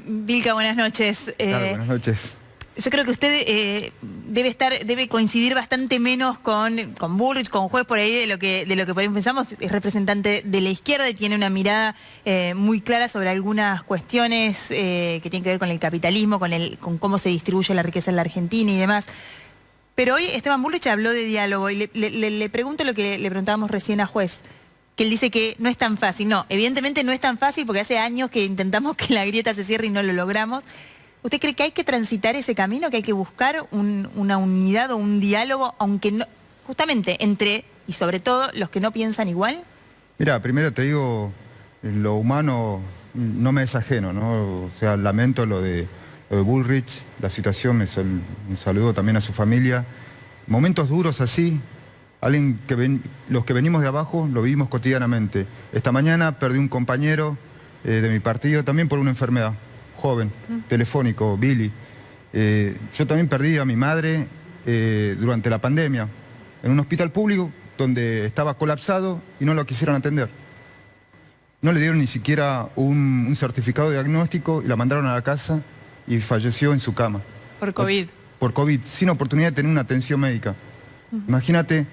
Vilca, buenas noches. Claro, buenas noches. Yo creo que usted debe coincidir bastante menos con Bullrich, con Juez, por ahí de lo que por ahí pensamos. Es representante de la izquierda y tiene una mirada muy clara sobre algunas cuestiones que tienen que ver con el capitalismo, con cómo se distribuye la riqueza en la Argentina y demás. Pero hoy Esteban Bullrich habló de diálogo y le pregunto lo que le preguntábamos recién a Juez, que él dice que no es tan fácil. No, evidentemente no es tan fácil porque hace años que intentamos que la grieta se cierre y no lo logramos. ¿Usted cree que hay que transitar ese camino, que hay que buscar una unidad o un diálogo, aunque no, justamente entre, y sobre todo, los que no piensan igual? Mira, primero te digo, lo humano no me es ajeno, ¿no? O sea, lamento lo de Bullrich, la situación, un saludo también a su familia. Momentos duros así, los que venimos de abajo lo vivimos cotidianamente. Esta mañana perdí un compañero de mi partido también por una enfermedad. Joven, telefónico, Billy. Yo también perdí a mi madre durante la pandemia, en un hospital público donde estaba colapsado y no lo quisieron atender. No le dieron ni siquiera un certificado de diagnóstico y la mandaron a la casa y falleció en su cama. Por COVID. Por COVID, sin oportunidad de tener una atención médica. Imagínate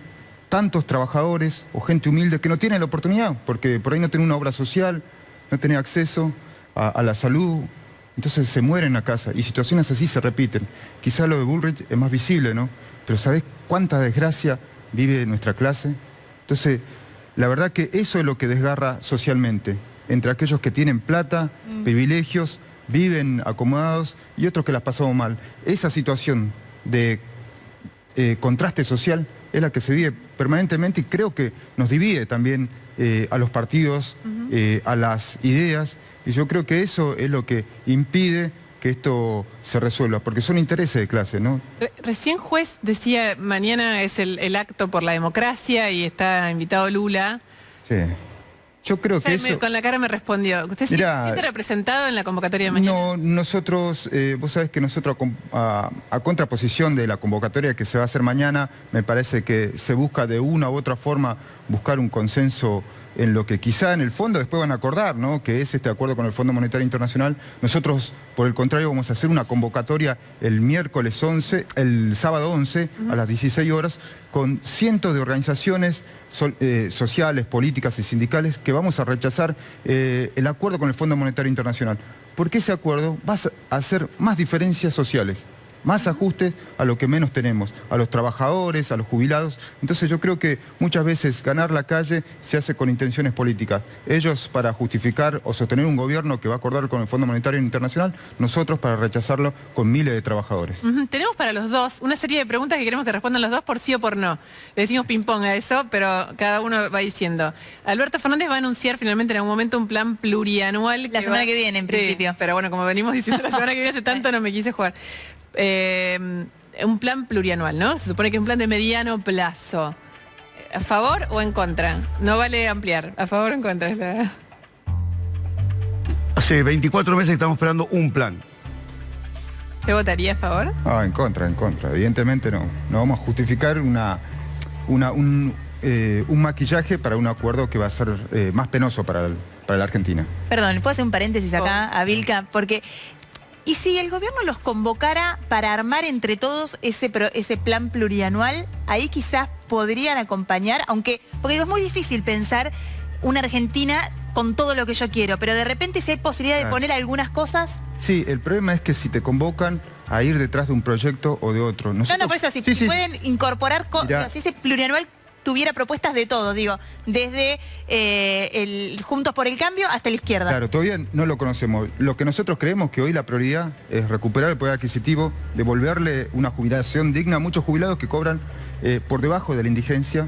tantos trabajadores o gente humilde que no tienen la oportunidad, porque por ahí no tienen una obra social, no tienen acceso a la salud. Entonces se mueren en la casa y situaciones así se repiten. Quizá lo de Bullrich es más visible, ¿no? Pero ¿sabés cuánta desgracia vive nuestra clase? Entonces, la verdad que eso es lo que desgarra socialmente. Entre aquellos que tienen plata, privilegios, viven acomodados y otros que las pasamos mal. Esa situación de contraste social es la que se vive permanentemente y creo que nos divide también a los partidos, a las ideas. Y yo creo que eso es lo que impide que esto se resuelva, porque son intereses de clase, ¿no? Recién Juez decía, mañana es el acto por la democracia y está invitado Lula. Sí. Yo creo que eso... Con la cara me respondió. ¿Usted se siente representado en la convocatoria de mañana? No, nosotros, vos sabés que nosotros a contraposición de la convocatoria que se va a hacer mañana, me parece que se busca de una u otra forma buscar un consenso en lo que quizá en el fondo después van a acordar, ¿no? Que es este acuerdo con el Fondo Monetario Internacional. Nosotros, por el contrario, vamos a hacer una convocatoria el miércoles 11, el sábado 11, a las 16 horas, con cientos de organizaciones sociales, políticas y sindicales que vamos a rechazar el acuerdo con el Fondo Monetario Internacional. Porque ese acuerdo va a hacer más diferencias sociales, más ajustes a lo que menos tenemos, a los trabajadores, a los jubilados. Entonces yo creo que muchas veces ganar la calle se hace con intenciones políticas. Ellos para justificar o sostener un gobierno que va a acordar con el Fondo Monetario Internacional, nosotros para rechazarlo con miles de trabajadores. Tenemos para los dos una serie de preguntas que queremos que respondan los dos por sí o por no. Le decimos ping-pong a eso, pero cada uno va diciendo. Alberto Fernández va a anunciar finalmente en algún momento un plan plurianual. La semana que viene, en principio. Sí, pero bueno, como venimos diciendo la semana que viene hace tanto, no me quise jugar. Un plan plurianual, ¿no? Se supone que es un plan de mediano plazo. ¿A favor o en contra? No vale ampliar. ¿A favor o en contra? Hace 24 meses que estamos esperando un plan. ¿Se votaría a favor? En contra. Evidentemente no. No vamos a justificar un maquillaje para un acuerdo que va a ser más penoso para la Argentina. Perdón, ¿puedo hacer un paréntesis acá a Vilca? Porque... ¿y si el gobierno los convocara para armar entre todos ese plan plurianual? Ahí quizás podrían acompañar, porque es muy difícil pensar una Argentina con todo lo que yo quiero, pero de repente si hay posibilidad de poner algunas cosas... Sí, el problema es que si te convocan a ir detrás de un proyecto o de otro... No, por eso, si pueden incorporar cosas, si ese plurianual tuviera propuestas de todo, digo, desde el Juntos por el Cambio hasta la izquierda. Claro, todavía no lo conocemos. Lo que nosotros creemos que hoy la prioridad es recuperar el poder adquisitivo, devolverle una jubilación digna a muchos jubilados que cobran por debajo de la indigencia,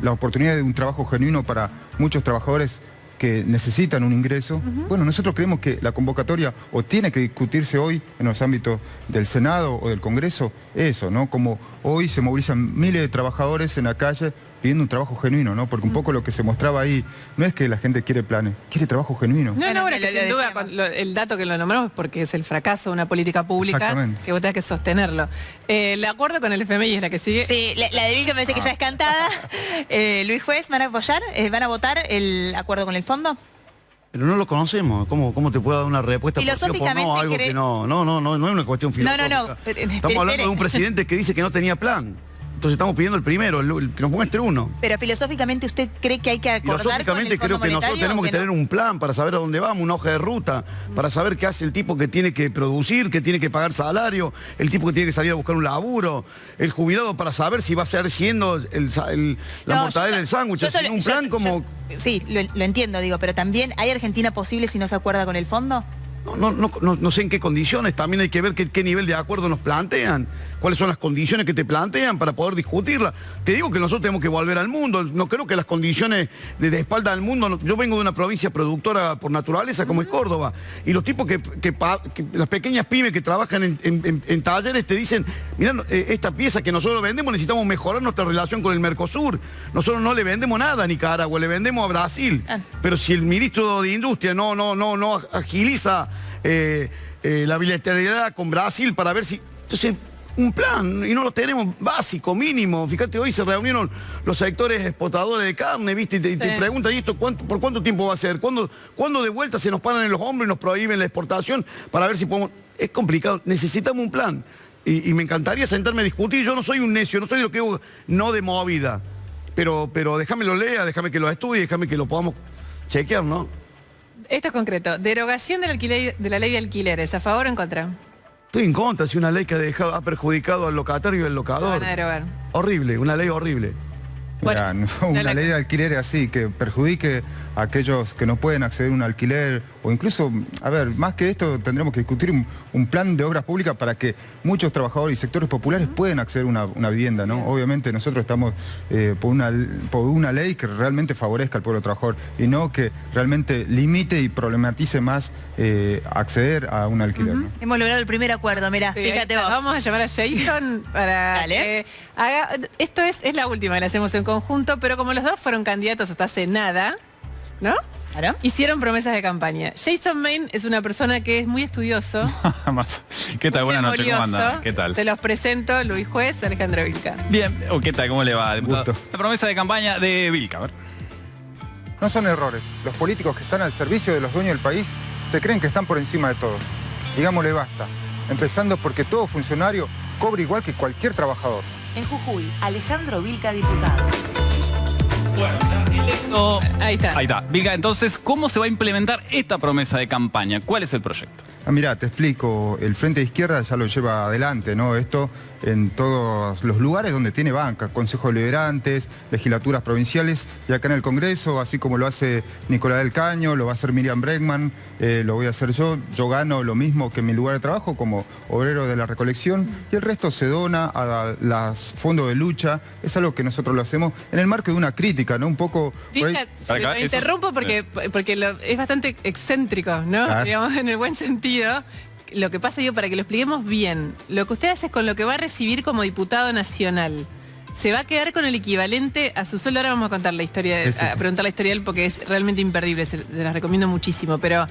la oportunidad de un trabajo genuino para muchos trabajadores que necesitan un ingreso. Bueno, nosotros creemos que la convocatoria o tiene que discutirse hoy en los ámbitos del Senado o del Congreso, eso, ¿no? Como hoy se movilizan miles de trabajadores en la calle pidiendo un trabajo genuino, ¿no? Porque un poco lo que se mostraba ahí no es que la gente quiere planes, quiere trabajo genuino. No, bueno, que sin duda el dato que lo nombramos es porque es el fracaso de una política pública que vos tenés que sostenerlo. El acuerdo con el FMI es la que sigue. Sí, la de Vilca me parece que ya es cantada. Luis Juez, ¿van a apoyar? ¿Van a votar el acuerdo con el fondo? Pero no lo conocemos. ¿Cómo te puedo dar una respuesta por sí o por Filosóficamente no? Algo que no es una cuestión filosófica. No. Estamos hablando de un presidente que dice que no tenía plan. Entonces estamos pidiendo el primero, el que nos muestre uno. Pero filosóficamente, ¿usted cree que hay que acordar con el Filosóficamente Fondo creo que nosotros Monetario tenemos o que tener un plan para saber a dónde vamos, una hoja de ruta, para saber qué hace el tipo que tiene que producir, que tiene que pagar salario, el tipo que tiene que salir a buscar un laburo, el jubilado para saber si va a ser siendo la mortadela del sándwich, sin un plan como... Sí, lo entiendo, digo, pero también ¿hay Argentina posible si no se acuerda con el fondo? No sé en qué condiciones, también hay que ver qué nivel de acuerdo nos plantean, cuáles son las condiciones que te plantean para poder discutirla. Te digo que nosotros tenemos que volver al mundo, no creo que las condiciones de espalda al mundo, yo vengo de una provincia productora por naturaleza como es Córdoba, y los tipos que las pequeñas pymes que trabajan en talleres te dicen, mirá, esta pieza que nosotros vendemos necesitamos mejorar nuestra relación con el Mercosur, nosotros no le vendemos nada a Nicaragua, le vendemos a Brasil, pero si el ministro de Industria no agiliza la bilateralidad con Brasil para ver si... Entonces, un plan, y no lo tenemos básico, mínimo. Fíjate, hoy se reunieron los sectores exportadores de carne, ¿viste? Y te preguntan, ¿y esto por cuánto tiempo va a ser? ¿Cuándo de vuelta se nos paran en los hombros y nos prohíben la exportación para ver si podemos...? Es complicado, necesitamos un plan. Y me encantaría sentarme a discutir. Yo no soy un necio, no soy lo que digo, no de movida. Pero déjame lo lea, déjame que lo estudie, déjame que lo podamos chequear, ¿no? Esto es concreto. Derogación de la ley de alquileres. ¿A favor o en contra? Estoy en contra, si una ley que ha perjudicado al locatario y al locador. Van a derogar. Horrible, una ley horrible. Mira, una ley de alquiler así, que perjudique a aquellos que no pueden acceder a un alquiler, o incluso, a ver, más que esto tendremos que discutir un plan de obras públicas para que muchos trabajadores y sectores populares puedan acceder a una vivienda, ¿no? Obviamente nosotros estamos por una ley que realmente favorezca al pueblo trabajador y no que realmente limite y problematice más acceder a un alquiler, ¿no? Hemos logrado el primer acuerdo, mirá, Sí, fíjate vos. vamos a llamar a Jason para Dale. que haga... Esto es la última que la hacemos en conjunto, pero como los dos fueron candidatos hasta hace nada, ¿no? Claro. Hicieron promesas de campaña. Jason Main es una persona que es muy estudioso. ¿Qué tal? muy Buenas noches, ¿cómo memorioso. anda? ¿Qué tal? Se los presento, Luis Juez, Alejandro Vilca. Bien, ¿qué tal? ¿Cómo le va, diputado? Gusto. La promesa de campaña de Vilca, a ver. No son errores. Los políticos que están al servicio de los dueños del país se creen que están por encima de todos. Digámosle basta. Empezando porque todo funcionario cobra igual que cualquier trabajador. En Jujuy, Alejandro Vilca, diputado. Bueno, ya electo... Ahí está. Ahí está. Vilca, entonces, ¿cómo se va a implementar esta promesa de campaña? ¿Cuál es el proyecto? Mirá, te explico. El Frente de Izquierda ya lo lleva adelante, ¿no? Esto en todos los lugares donde tiene banca, consejos deliberantes, legislaturas provinciales y acá en el Congreso, así como lo hace Nicolás del Caño, lo va a hacer Miriam Bregman, lo voy a hacer yo. Yo gano lo mismo que en mi lugar de trabajo como obrero de la recolección y el resto se dona a los fondos de lucha. Es algo que nosotros lo hacemos en el marco de una crítica, ¿no? Un poco... Vilca, Acá, me interrumpo porque es bastante excéntrico, ¿no? Claro. Digamos, en el buen sentido. Lo que pasa, digo, para que lo expliquemos bien, lo que usted hace es con lo que va a recibir como diputado nacional. Se va a quedar con el equivalente a su sueldo. Ahora vamos a contar la historia, Sí. a preguntar la historia de él porque es realmente imperdible, se las recomiendo muchísimo. Pero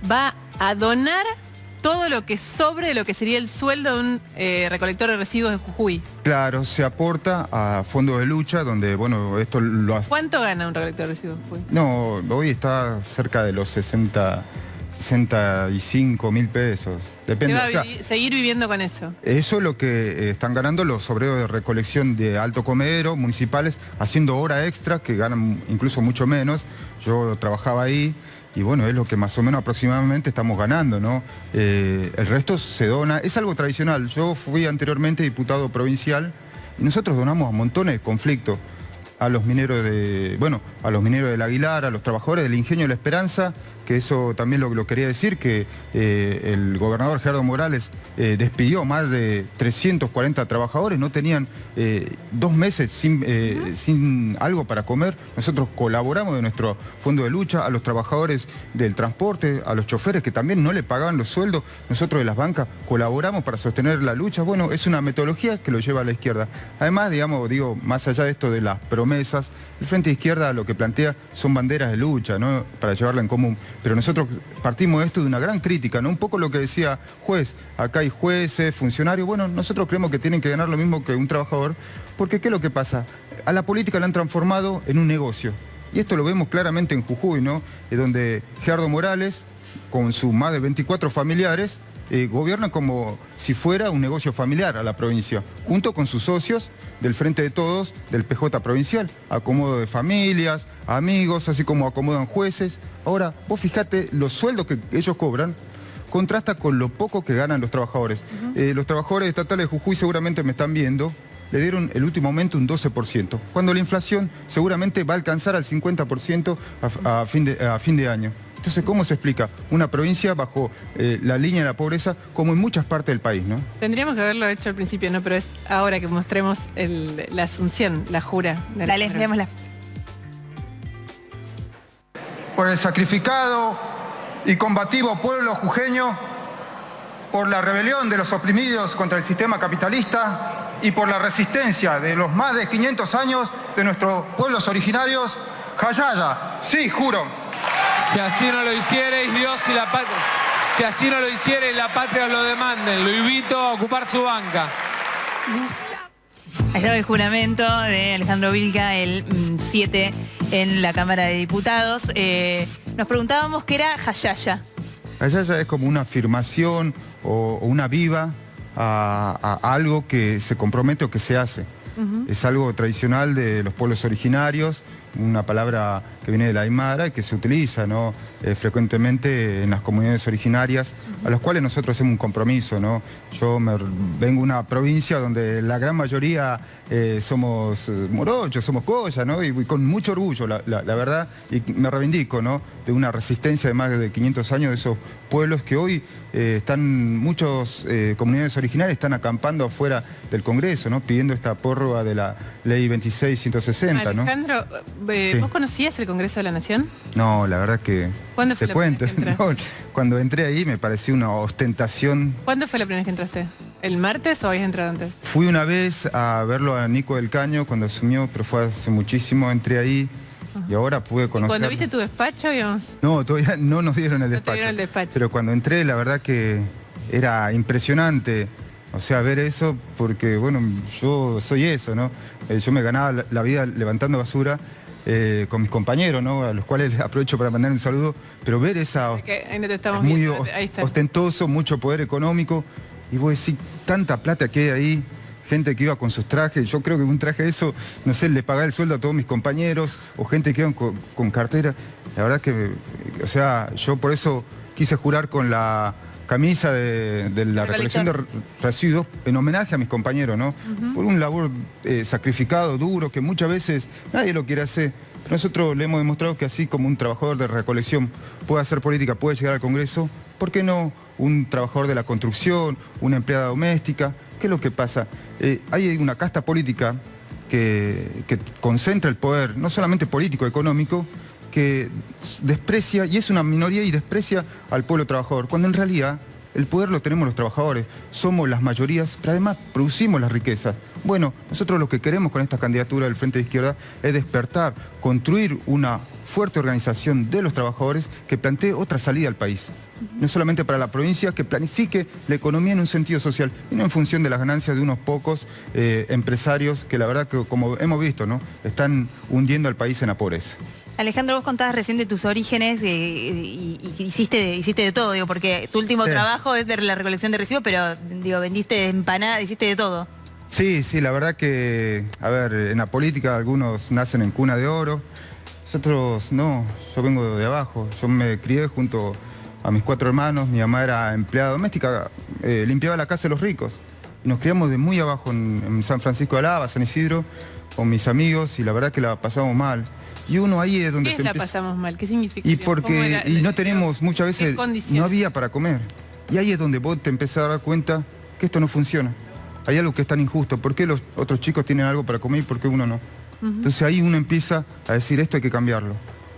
va a donar todo lo que sobre de lo que sería el sueldo de un recolector de residuos de Jujuy. Claro, se aporta a fondos de lucha donde, bueno, esto lo hace... ¿Cuánto gana un recolector de residuos de Jujuy? No, hoy está cerca de los 65.000 pesos. Depende, Se va o sea, a seguir viviendo con eso. eso es lo que están ganando los obreros de recolección de Alto Comedero, municipales, haciendo hora extra, que ganan incluso mucho menos. Yo trabajaba ahí y bueno, es lo que más o menos aproximadamente estamos ganando, ¿no? El resto se dona, es algo tradicional. Yo fui anteriormente diputado provincial y nosotros donamos a montones de conflictos. A los mineros a los mineros del Aguilar, a los trabajadores del Ingenio de la Esperanza, que eso también lo quería decir, que el gobernador Gerardo Morales despidió más de 340 trabajadores, no tenían 2 meses sin algo para comer. Nosotros colaboramos de nuestro fondo de lucha, a los trabajadores del transporte, a los choferes que también no le pagaban los sueldos, nosotros de las bancas colaboramos para sostener la lucha. Bueno, es una metodología que lo lleva a la izquierda. Además, digo, más allá de esto de las promesas, el Frente de Izquierda lo que plantea son banderas de lucha, ¿no? Para llevarla en común. Pero nosotros partimos de esto de una gran crítica, ¿no? Un poco lo que decía Juez, acá hay jueces, funcionarios, bueno, nosotros creemos que tienen que ganar lo mismo que un trabajador, porque ¿qué es lo que pasa? A la política la han transformado en un negocio. Y esto lo vemos claramente en Jujuy, ¿no? Donde Gerardo Morales, con sus más de 24 familiares, gobierna como si fuera un negocio familiar a la provincia, junto con sus socios del Frente de Todos del PJ provincial, acomodo de familias, amigos, así como acomodan jueces. Ahora, vos fijate, los sueldos que ellos cobran contrasta con lo poco que ganan los trabajadores. Los trabajadores estatales de Jujuy seguramente me están viendo, le dieron el último aumento un 12%, cuando la inflación seguramente va a alcanzar al 50% a fin de año. Entonces, ¿cómo se explica una provincia bajo la línea de la pobreza como en muchas partes del país, ¿no? Tendríamos que haberlo hecho al principio, ¿no? Pero es ahora que mostremos la asunción, la jura. Dale, veámosla. Por el sacrificado y combativo pueblo jujeño, por la rebelión de los oprimidos contra el sistema capitalista y por la resistencia de los más de 500 años de nuestros pueblos originarios, Jayaya, sí, juro. Si así no lo hiciereis, Dios y la patria. Si así no lo hiciereis, la patria os lo demanden. Lo invito a ocupar su banca. Ahí estaba el juramento de Alejandro Vilca el 7 en la Cámara de Diputados. Nos preguntábamos qué era Jayaya. Jayaya es como una afirmación o una viva a algo que se compromete o que se hace. Es algo tradicional de los pueblos originarios, una palabra que viene de la Aymara y que se utiliza, ¿no? Frecuentemente en las comunidades originarias, a las cuales nosotros hacemos un compromiso, ¿no? Yo vengo de una provincia donde la gran mayoría somos morochos, somos coya, ¿no? Y con mucho orgullo, la verdad, y me reivindico, ¿no? De una resistencia de más de 500 años de esos pueblos que hoy muchas comunidades originarias están acampando afuera del Congreso, ¿no? Pidiendo esta prórroga de la ley 26.160, ¿no? Alejandro, ¿vos conocías el Congreso de la Nación? No, la verdad que... ¿Cuándo fue la primera vez que entraste? No, cuando entré ahí me pareció una ostentación. ¿Cuándo fue la primera vez que entraste? ¿El martes o habías entrado antes? Fui una vez a verlo a Nico del Caño cuando asumió, pero fue hace muchísimo, entré ahí y ahora pude conocer... ¿Cuando viste tu despacho, digamos? No, todavía no nos dieron el No te despacho. dieron el despacho. Pero cuando entré, la verdad que era impresionante. O sea, ver eso, porque bueno, yo soy eso, ¿no? Yo me ganaba la vida levantando basura con mis compañeros, ¿no? A los cuales aprovecho para mandar un saludo, pero ver esa... Ahí no te estamos muy viendo, ahí está. ostentoso, mucho poder económico, y vos decís, tanta plata que hay ahí, gente que iba con sus trajes, yo creo que un traje de eso, no sé, le pagaba el sueldo a todos mis compañeros, o gente que iban con cartera. La verdad que, o sea, yo por eso quise jurar con la camisa de la recolección de residuos en homenaje a mis compañeros, ¿no? Por un labor sacrificado, duro, que muchas veces nadie lo quiere hacer. Pero nosotros le hemos demostrado que así como un trabajador de recolección puede hacer política, puede llegar al Congreso, ¿por qué no un trabajador de la construcción, una empleada doméstica? ¿Qué es lo que pasa? Hay una casta política que concentra el poder, no solamente político, económico, que desprecia, y es una minoría y desprecia al pueblo trabajador, cuando en realidad el poder lo tenemos los trabajadores, somos las mayorías, pero además producimos las riquezas. Bueno, nosotros lo que queremos con esta candidatura del Frente de Izquierda es despertar, construir una fuerte organización de los trabajadores que plantee otra salida al país. No solamente para la provincia, que planifique la economía en un sentido social y no en función de las ganancias de unos pocos empresarios que la verdad que, como hemos visto, ¿no?, están hundiendo al país en la pobreza. Alejandro, vos contabas recién de tus orígenes y hiciste de todo, digo, porque tu último trabajo es de la recolección de residuos, pero digo, vendiste empanadas, hiciste de todo. Sí, la verdad que, a ver, en la política algunos nacen en cuna de oro, nosotros no, yo vengo de abajo, yo me crié junto a mis 4 hermanos, mi mamá era empleada doméstica, limpiaba la casa de los ricos. Nos criamos de muy abajo en San Francisco de Alaba, San Isidro, con mis amigos, y la verdad que la pasamos mal. Y uno ahí es donde ¿Qué la pasamos mal? ¿Qué significa? Y no tenemos, muchas veces, no había para comer. Y ahí es donde vos te empezás a dar cuenta que esto no funciona. Hay algo que es tan injusto. ¿Por qué los otros chicos tienen algo para comer y por qué uno no? Entonces ahí uno empieza a decir, esto hay que cambiarlo.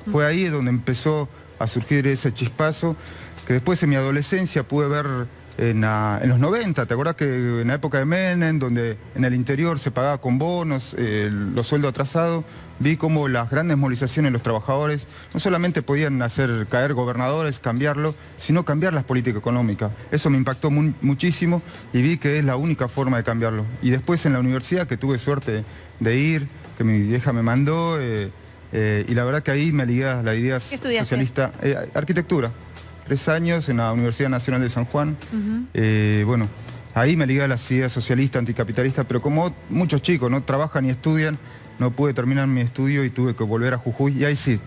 Fue ahí donde empezó a surgir ese chispazo, que después en mi adolescencia pude ver en los 90, ¿te acordás que en la época de Menem, donde en el interior se pagaba con bonos, los sueldos atrasados, vi cómo las grandes movilizaciones de los trabajadores no solamente podían hacer caer gobernadores, cambiarlo, sino cambiar las políticas económicas. Eso me impactó muchísimo y vi que es la única forma de cambiarlo. Y después en la universidad, que tuve suerte de ir, que mi vieja me mandó, Y la verdad que ahí me ligué a la idea ¿Qué estudiaste? socialista. Arquitectura. 3 años en la Universidad Nacional de San Juan. Bueno, ahí me ligué a las ideas socialistas, anticapitalistas, pero como muchos chicos no trabajan y estudian, no pude terminar mi estudio y tuve que volver a Jujuy. Y ahí sí,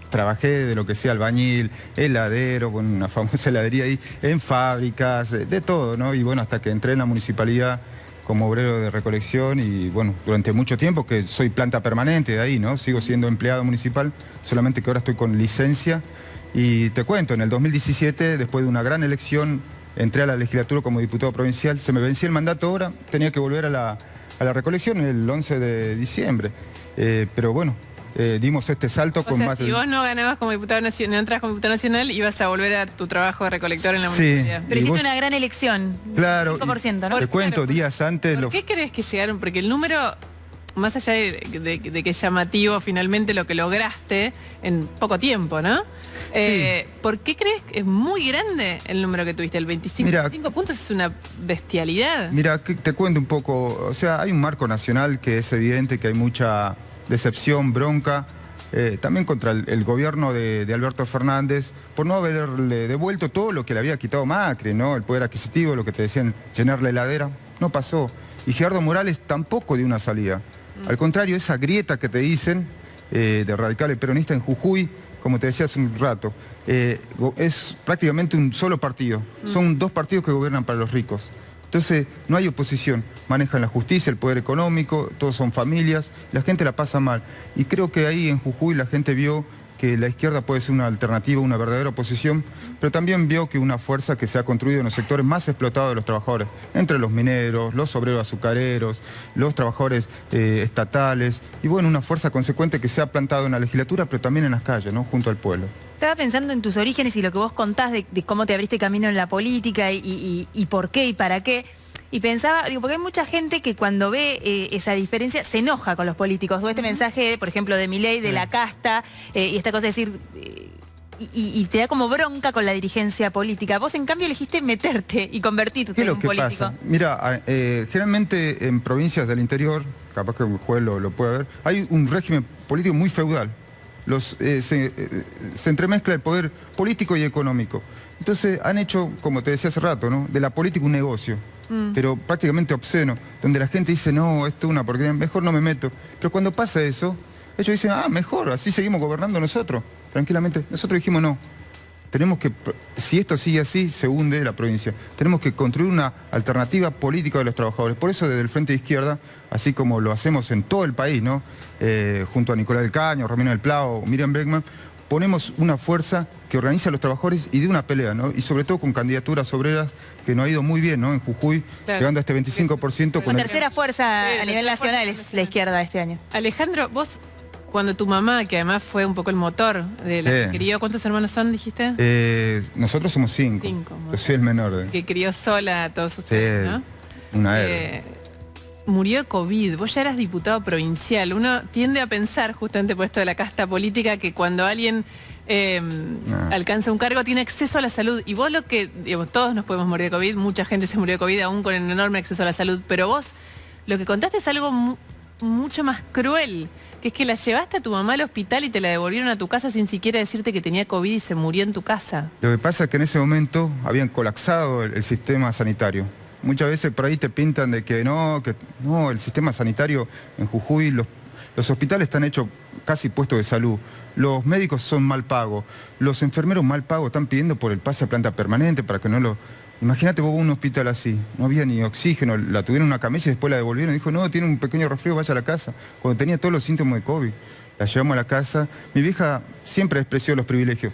trabajé de lo que sea, albañil, heladero, con una famosa heladería ahí, en fábricas, de todo, ¿no? Y bueno, hasta que entré en la municipalidad como obrero de recolección y bueno, durante mucho tiempo que soy planta permanente de ahí, ¿no? Sigo siendo empleado municipal, solamente que ahora estoy con licencia. Y te cuento, en el 2017, después de una gran elección, entré a la legislatura como diputado provincial, se me vencía el mandato ahora, tenía que volver a la recolección el 11 de diciembre. Pero bueno, dimos este salto O con sea, más... si vos no ganabas como diputado nacional, no entras como diputado nacional, ibas a volver a tu trabajo de recolector en la Sí. municipalidad. Pero ¿Y hiciste vos? una gran elección. Claro, 5%, ¿no? te cuento, Claro, días antes... ¿Por qué crees que llegaron? Porque el número, más allá de que es llamativo finalmente lo que lograste en poco tiempo, ¿no? ¿Por qué crees que es muy grande el número que tuviste? El 25, Mira, 25 puntos es una bestialidad. Mira, te cuento un poco, o sea, hay un marco nacional que es evidente que hay mucha decepción, bronca, también contra el gobierno de Alberto Fernández, por no haberle devuelto todo lo que le había quitado Macri, ¿no? El poder adquisitivo, lo que te decían, llenar la heladera, no pasó. Y Gerardo Morales tampoco dio una salida. Al contrario, esa grieta que te dicen de radicales peronistas en Jujuy, como te decía hace un rato, es prácticamente un solo partido. Son 2 partidos que gobiernan para los ricos. Entonces, no hay oposición. Manejan la justicia, el poder económico, todos son familias, la gente la pasa mal. Y creo que ahí en Jujuy la gente vio que la izquierda puede ser una alternativa, una verdadera oposición, pero también vio que una fuerza que se ha construido en los sectores más explotados de los trabajadores, entre los mineros, los obreros azucareros, los trabajadores estatales, y bueno, una fuerza consecuente que se ha plantado en la legislatura, pero también en las calles, ¿no? Junto al pueblo. Estaba pensando en tus orígenes y lo que vos contás de cómo te abriste camino en la política y por qué y para qué. Y pensaba, digo, porque hay mucha gente que cuando ve esa diferencia se enoja con los políticos. O este mensaje, por ejemplo, de Milei, de la casta, y esta cosa de decir... Y te da como bronca con la dirigencia política. Vos, en cambio, elegiste meterte y convertirte ¿Qué es en lo un que político. pasa? Mira, generalmente en provincias del interior, capaz que el juez lo puede ver, hay un régimen político muy feudal. Se entremezcla el poder político y económico. Entonces han hecho, como te decía hace rato, ¿no? De la política un negocio, pero prácticamente obsceno, donde la gente dice, no, esto es una porquería, mejor no me meto. Pero cuando pasa eso, ellos dicen, mejor, así seguimos gobernando nosotros, tranquilamente. Nosotros dijimos, no, tenemos que, si esto sigue así, se hunde la provincia. Tenemos que construir una alternativa política de los trabajadores. Por eso desde el Frente de Izquierda, así como lo hacemos en todo el país, ¿no? Junto a Nicolás del Caño, Romino del Plau, Miriam Bregman, ponemos una fuerza que organiza a los trabajadores y de una pelea, ¿no? Y sobre todo con candidaturas obreras que nos ha ido muy bien, ¿no? En Jujuy, Claro. llegando a este 25% La con el... tercera fuerza Sí, a la nivel tercera nacional fuerza es la izquierda este año. Alejandro, vos, cuando tu mamá, que además fue un poco el motor de la Sí. que crió, ¿cuántos hermanos son, dijiste? Nosotros somos 5. 5. Yo soy el menor. Que crió sola a todos ustedes, ¿no? Una héroe. Murió de COVID, vos ya eras diputado provincial. Uno tiende a pensar, justamente por esto de la casta política, que cuando alguien alcanza un cargo tiene acceso a la salud. Y vos lo que, digamos, todos nos podemos morir de COVID, mucha gente se murió de COVID aún con un enorme acceso a la salud, pero vos lo que contaste es algo mucho más cruel, que es que la llevaste a tu mamá al hospital y te la devolvieron a tu casa sin siquiera decirte que tenía COVID y se murió en tu casa. Lo que pasa es que en ese momento habían colapsado el sistema sanitario. Muchas veces por ahí te pintan de que no, el sistema sanitario en Jujuy, los hospitales están hechos casi puestos de salud, los médicos son mal pagos, los enfermeros mal pagos están pidiendo por el pase a planta permanente para que no lo... Imagínate vos un hospital así, no había ni oxígeno, la tuvieron en una camilla y después la devolvieron, dijo, no, tiene un pequeño resfrío, vaya a la casa, cuando tenía todos los síntomas de COVID. La llevamos a la casa, mi vieja siempre despreció los privilegios,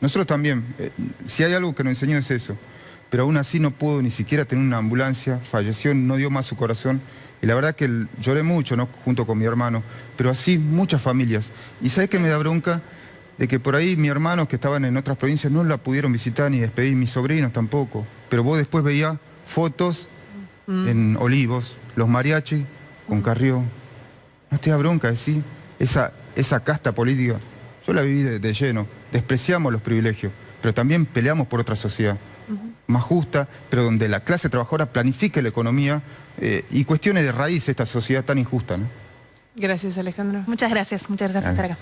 nosotros también, si hay algo que nos enseñó es eso, pero aún así no pudo ni siquiera tener una ambulancia, falleció, no dio más su corazón, y la verdad que lloré mucho, ¿no? Junto con mi hermano, pero así muchas familias. ¿Y sabes qué me da bronca? De que por ahí mis hermanos que estaban en otras provincias no la pudieron visitar ni despedir, mis sobrinos tampoco. Pero vos después veías fotos en Olivos, los mariachis con Carrió. ¿No te da bronca decir? Esa casta política, yo la viví de lleno. Despreciamos los privilegios, pero también peleamos por otra sociedad más justa, pero donde la clase trabajadora planifique la economía y cuestione de raíz esta sociedad tan injusta, ¿no? Gracias, Alejandro. Muchas gracias por estar acá.